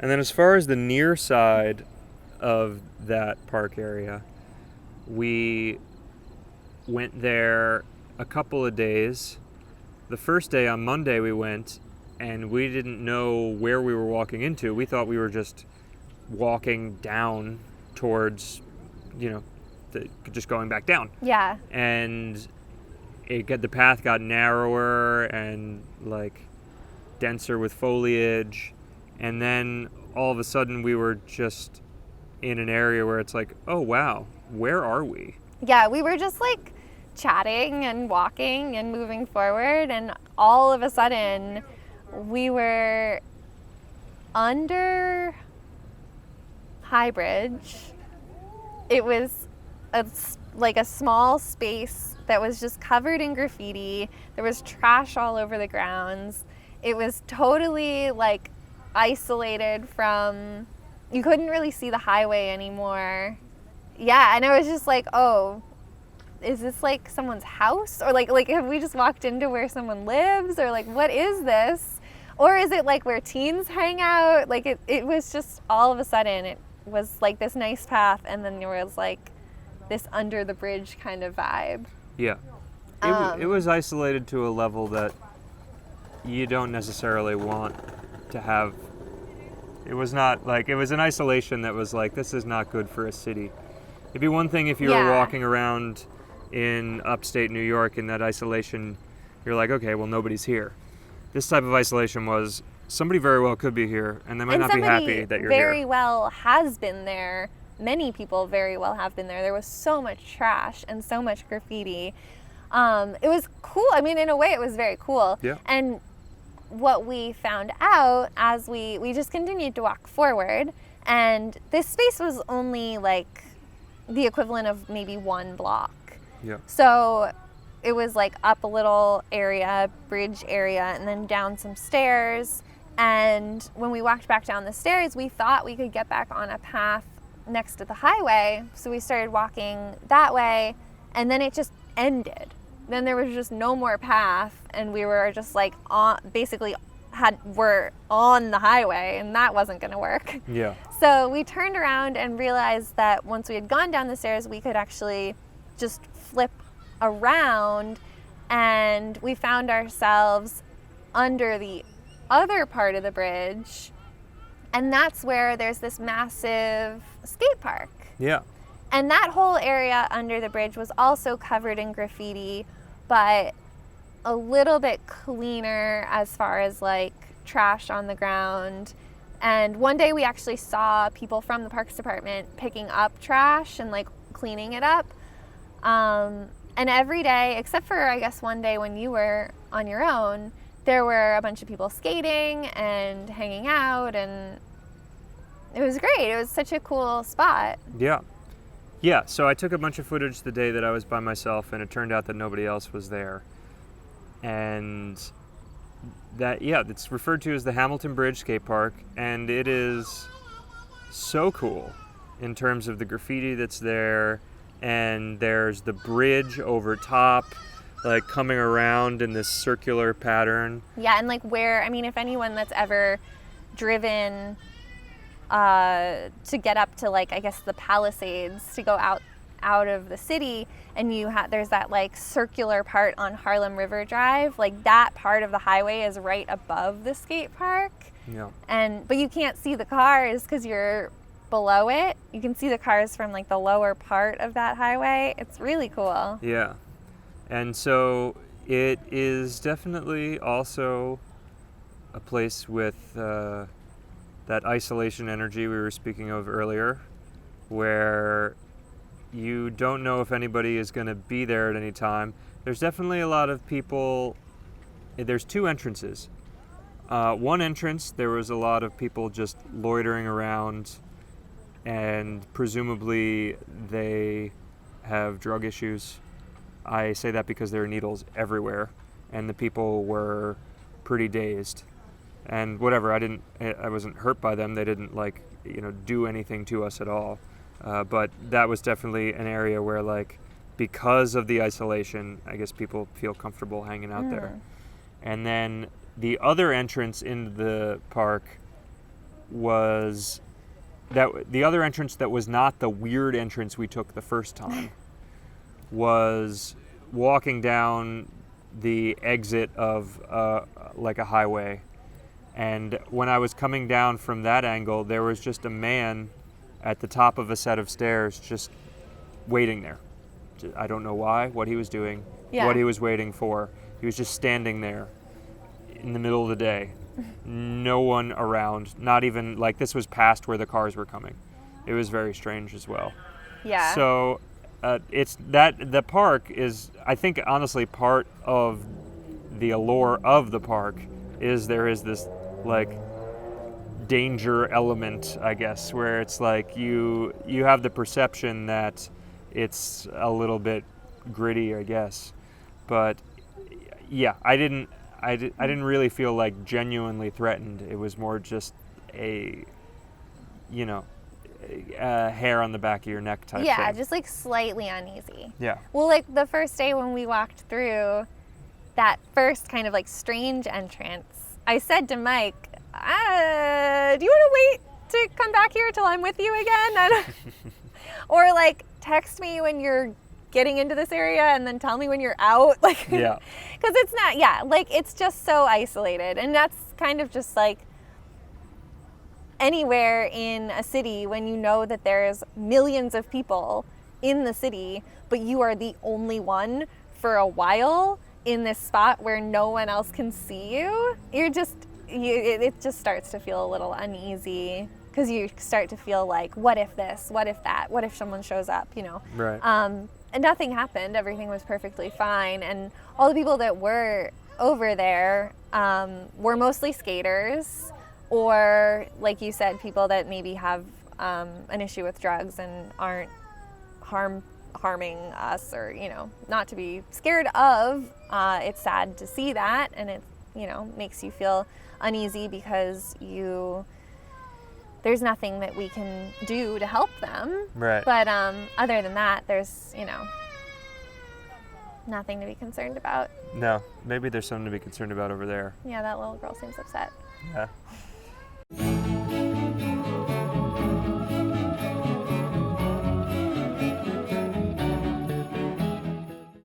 And then as far as the near side of that park area, we went there a couple of days. The first day, on Monday, we went, and we didn't know where we were walking into. We thought we were just walking down towards, just going back down. Yeah. And the path got narrower and denser with foliage, and then all of a sudden we were just in an area where it's like, oh wow, where are we? Yeah, we were just chatting and walking and moving forward, and all of a sudden we were under High Bridge. It was a small space that was just covered in graffiti. There was trash all over the grounds. It was totally isolated from, you couldn't really see the highway anymore. Yeah, and I was just oh, is this someone's house? Or have we just walked into where someone lives? Or what is this? Or is it where teens hang out? It was just all of a sudden, it was this nice path, and then there was this under the bridge kind of vibe. Yeah. It was isolated to a level that you don't necessarily want to have. It was not it was an isolation that was this is not good for a city. It'd be one thing if you were walking around in upstate New York in that isolation, you're okay, well, nobody's here. This type of isolation was somebody very well could be here, and they might not be happy that you're here. Very well has been there. Many people very well have been there. There was so much trash and so much graffiti. It was cool. I mean, in a way, it was very cool. Yeah. And what we found out as we just continued to walk forward, and this space was only the equivalent of maybe one block. Yeah. So it was up a little area, bridge area, and then down some stairs. And when we walked back down the stairs, we thought we could get back on a path next to the highway. So we started walking that way, and then it just ended. Then there was just no more path, and we were just we're on the highway, and that wasn't going to work. Yeah. So we turned around and realized that once we had gone down the stairs, we could actually just flip around, and we found ourselves under the other part of the bridge, and that's where there's this massive skate park. Yeah. And that whole area under the bridge was also covered in graffiti, but a little bit cleaner as far as trash on the ground. And one day we actually saw people from the Parks Department picking up trash and cleaning it up. And every day, except for I guess one day when you were on your own, there were a bunch of people skating and hanging out, and it was great. It was such a cool spot. Yeah. Yeah, so I took a bunch of footage the day that I was by myself, and it turned out that nobody else was there. And it's referred to as the Hamilton Bridge Skate Park, and it is so cool in terms of the graffiti that's there, and there's the bridge over top, coming around in this circular pattern. Yeah, and if anyone that's ever driven to get up to I guess the Palisades to go out of the city, and there's that circular part on Harlem River Drive, that part of the highway is right above the skate park. Yeah. But you can't see the cars because you're below it. You can see the cars from the lower part of that highway. It's really cool. Yeah. And so it is definitely also a place with that isolation energy we were speaking of earlier, where you don't know if anybody is going to be there at any time. There's definitely a lot of people. There's two entrances. One entrance, there was a lot of people just loitering around, and presumably they have drug issues. I say that because there are needles everywhere, and the people were pretty dazed. And whatever, I wasn't hurt by them. They didn't do anything to us at all. But that was definitely an area where because of the isolation, I guess people feel comfortable hanging out there. And then the other entrance into the park was that the other entrance that was not the weird entrance we took the first time was walking down the exit of like a highway. And when I was coming down from that angle, there was just a man at the top of a set of stairs just waiting there. I don't know why, what he was doing, what he was waiting for. He was just standing there in the middle of the day. No one around, not even, like, this was past where the cars were coming. It was very strange as well. Yeah. So it's that the park is, I think, honestly, part of the allure of the park is there is this, like, danger element, I guess, where it's like you have the perception that it's a little bit gritty, I guess. But yeah, I didn't really feel like genuinely threatened. It was more just a hair on the back of your neck type thing. Yeah, just like slightly uneasy. Yeah. Well, like the first day when we walked through that first kind of like strange entrance, I said to Mike, do you want to wait to come back here till I'm with you again? Or like text me when you're getting into this area and then tell me when you're out. Like, yeah. Because it's not, like it's just so isolated. And that's kind of just like anywhere in a city when you know that there's millions of people in the city, but you are the only one for a while in this spot where no one else can see you. It just starts to feel a little uneasy because you start to feel like, what if this, what if that, what if someone shows up, Right. And nothing happened. Everything was perfectly fine. And all the people that were over there were mostly skaters or, like you said, people that maybe have an issue with drugs and aren't harming us or, not to be scared of. It's sad to see that, and it, makes you feel uneasy because there's nothing that we can do to help them. Right. But other than that, there's, nothing to be concerned about. No, maybe there's something to be concerned about over there. Yeah, that little girl seems upset. Yeah.